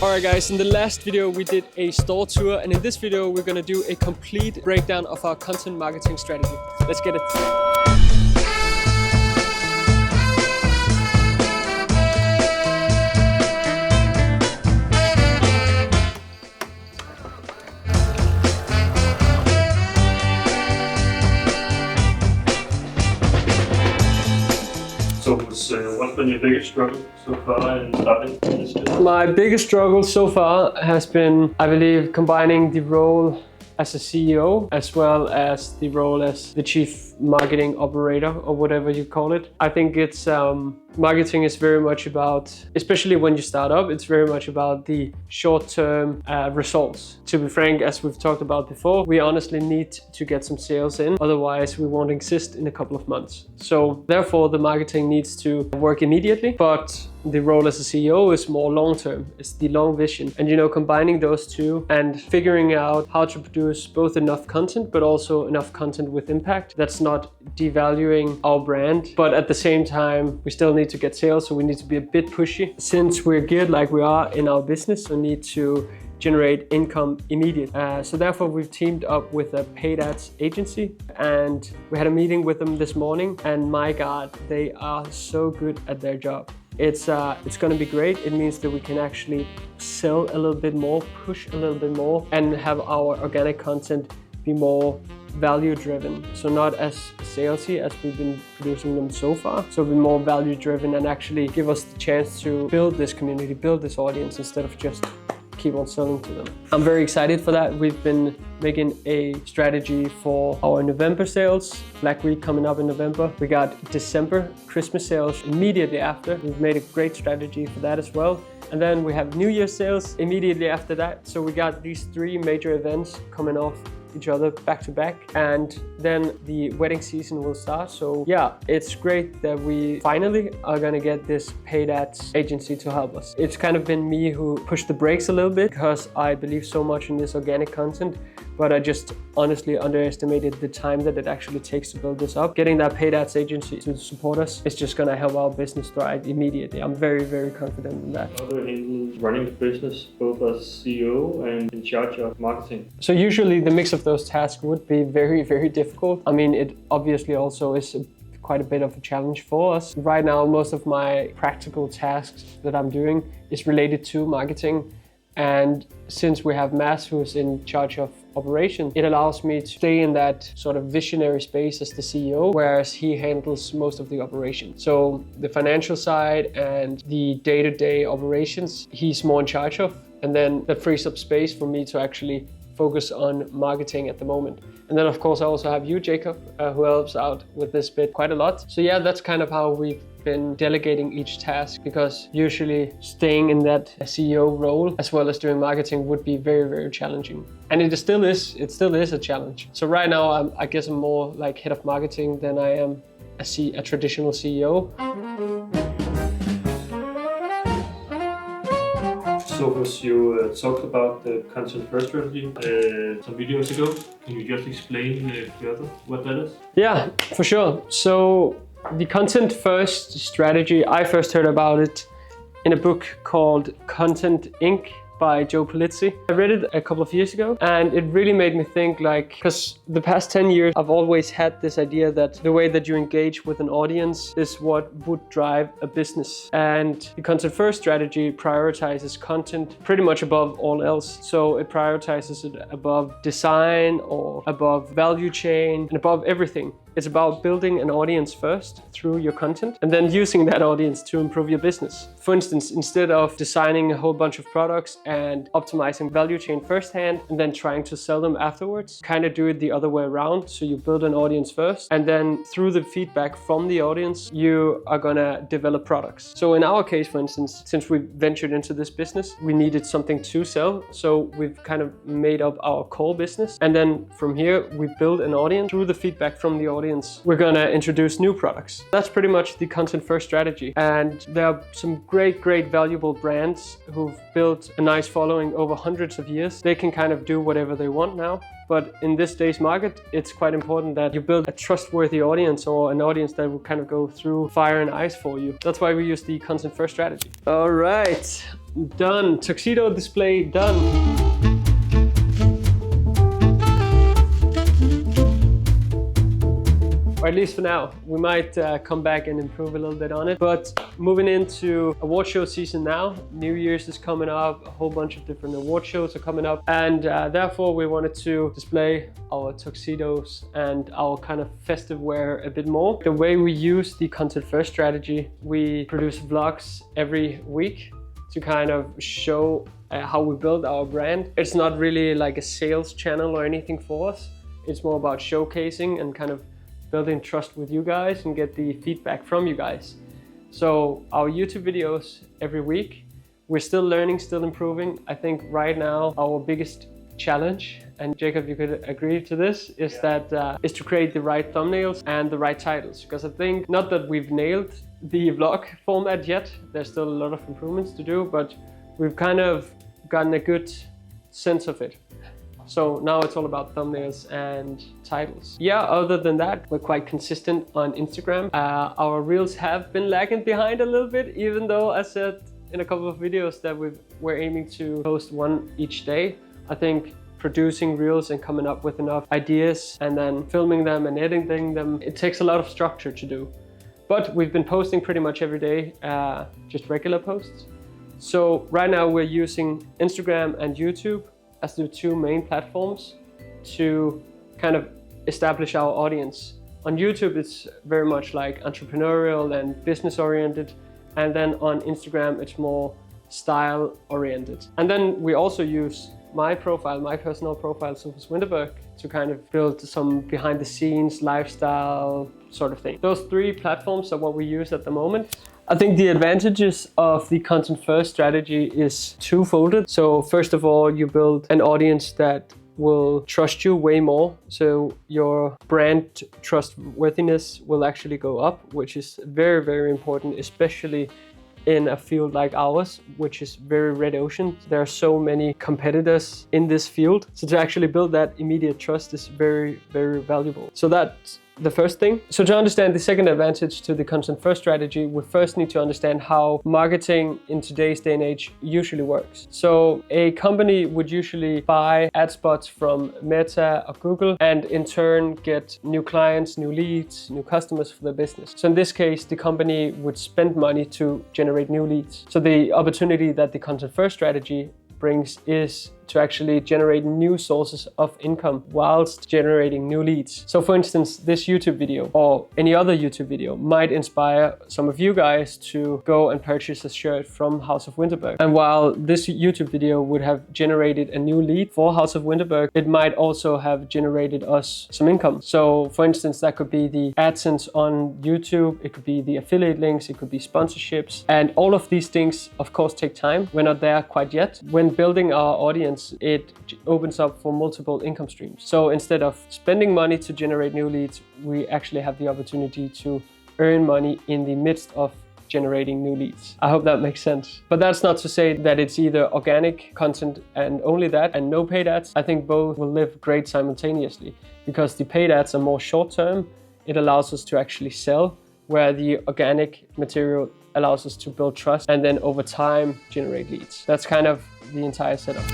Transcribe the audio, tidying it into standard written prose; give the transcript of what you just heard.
Alright guys, in the last video we did a store tour, and in this video we're gonna do a complete breakdown of our content marketing strategy. Let's get it. So what's been your biggest struggle so far in starting this business? My biggest struggle so far has been, I believe, combining the role as a CEO as well as the role as the chief marketing operator, or whatever you call it. I think it's marketing is very much about, especially when you start up, it's very much about the short-term results. To be frank, as we've talked about before, we honestly need to get some sales in, otherwise we won't exist in a couple of months. So therefore the marketing needs to work immediately, but the role as a CEO is more long-term. It's the long vision. And combining those two and figuring out how to produce both enough content, but also enough content with impact that's not devaluing our brand, but at the same time we still need to get sales, so we need to be a bit pushy. Since we're geared like we are in our business, we need to generate income immediately. So therefore we've teamed up with a paid ads agency, and we had a meeting with them this morning, and my God, they are so good at their job. It's going to be great. It means that we can actually sell a little bit more, push a little bit more, and have our organic content be more value driven. So not as salesy as we've been producing them so far. So be more value driven and actually give us the chance to build this community, build this audience, instead of just keep on selling to them. I'm very excited for that. We've been making a strategy for our November sales. Black Week coming up in November. We got December Christmas sales immediately after. We've made a great strategy for that as well. And then we have New Year's sales immediately after that. So we got these three major events coming off each other back to back, and then the wedding season will start. So yeah, it's great that we finally are gonna get this paid ads agency to help us. It's kind of been me who pushed the brakes a little bit because I believe so much in this organic content, but I just honestly underestimated the time that it actually takes to build this up. Getting that paid ads agency to support us is just gonna help our business thrive immediately. I'm very, very confident in that. How do you handle running the business both as CEO and in charge of marketing? So usually the mix of those tasks would be very, very difficult. I mean, it obviously also is quite a bit of a challenge for us. Right now, most of my practical tasks that I'm doing is related to marketing. And since we have Mads, who's in charge of operations, it allows me to stay in that sort of visionary space as the CEO, whereas he handles most of the operations. So the financial side and the day-to-day operations, he's more in charge of. And then that frees up space for me to actually focus on marketing at the moment. And then of course I also have you, Jacob, who helps out with this bit quite a lot. So yeah, that's kind of how we've been delegating each task, because usually staying in that CEO role as well as doing marketing would be very, very challenging. And it still is a challenge. So right now I guess I'm more like head of marketing than I am a traditional CEO. So as you talked about the content first strategy some videos ago, can you just explain further what that is? Yeah, for sure. So the content first strategy, I first heard about it in a book called Content Inc. by Joe Polizzi. I read it a couple of years ago, and it really made me think, like, because the past 10 years I've always had this idea that the way that you engage with an audience is what would drive a business. And the content first strategy prioritizes content pretty much above all else. So it prioritizes it above design or above value chain and above everything. It's about building an audience first through your content, and then using that audience to improve your business. For instance, instead of designing a whole bunch of products and optimizing value chain firsthand and then trying to sell them afterwards, kind of do it the other way around. So you build an audience first, and then through the feedback from the audience, you are gonna develop products. So in our case, for instance, since we ventured into this business, we needed something to sell. So we've kind of made up our core business. And then from here, we build an audience. Through the feedback from the audience, we're gonna introduce new products. That's pretty much the content first strategy. And there are some great valuable brands who've built a nice following over hundreds of years. They can kind of do whatever they want now. But in this day's market, it's quite important that you build a trustworthy audience, or an audience that will kind of go through fire and ice for you. That's why we use the content first strategy. All right. Done. Tuxedo display done. Or at least for now. We might come back and improve a little bit on it. But moving into award show season now, New Year's is coming up, a whole bunch of different award shows are coming up, and therefore we wanted to display our tuxedos and our kind of festive wear a bit more. The way we use the content first strategy, we produce vlogs every week to kind of show how we build our brand. It's not really like a sales channel or anything for us. It's more about showcasing and kind of building trust with you guys and get the feedback from you guys. So our YouTube videos every week, we're still learning, still improving. I think right now our biggest challenge, and Jacob, you could agree to this, is is to create the right thumbnails and the right titles. Because I think not that we've nailed the vlog format yet, there's still a lot of improvements to do, but we've kind of gotten a good sense of it. So now it's all about thumbnails and titles. Yeah, other than that, we're quite consistent on Instagram. Our reels have been lagging behind a little bit, even though I said in a couple of videos that we're aiming to post one each day. I think producing reels and coming up with enough ideas and then filming them and editing them, it takes a lot of structure to do. But we've been posting pretty much every day, just regular posts. So right now we're using Instagram and YouTube as the two main platforms to kind of establish our audience. On YouTube, it's very much like entrepreneurial and business oriented. And then on Instagram, it's more style oriented. And then we also use my profile, my personal profile, Sofus Winterberg, to kind of build some behind the scenes lifestyle sort of thing. Those three platforms are what we use at the moment. I think the advantages of the content first strategy is twofold. So first of all, you build an audience that will trust you way more. So your brand trustworthiness will actually go up, which is very, very important, especially in a field like ours, which is very red ocean. There are so many competitors in this field. So to actually build that immediate trust is very, very valuable. So that's the first thing. So to understand the second advantage to the content first strategy, we first need to understand how marketing in today's day and age usually works. So a company would usually buy ad spots from Meta or Google and in turn get new clients, new leads, new customers for their business. So in this case, the company would spend money to generate new leads. So the opportunity that the content first strategy brings is to actually generate new sources of income whilst generating new leads. So for instance, this YouTube video or any other YouTube video might inspire some of you guys to go and purchase a shirt from House of Winterberg. And while this YouTube video would have generated a new lead for House of Winterberg, it might also have generated us some income. So for instance, that could be the AdSense on YouTube, it could be the affiliate links, it could be sponsorships. And all of these things, of course, take time. We're not there quite yet. When building our audience, it opens up for multiple income streams. So instead of spending money to generate new leads, we actually have the opportunity to earn money in the midst of generating new leads. I hope that makes sense. But that's not to say that it's either organic content and only that and no paid ads. I think both will live great simultaneously because the paid ads are more short term. It allows us to actually sell, where the organic material allows us to build trust and then over time generate leads. That's kind of the entire setup.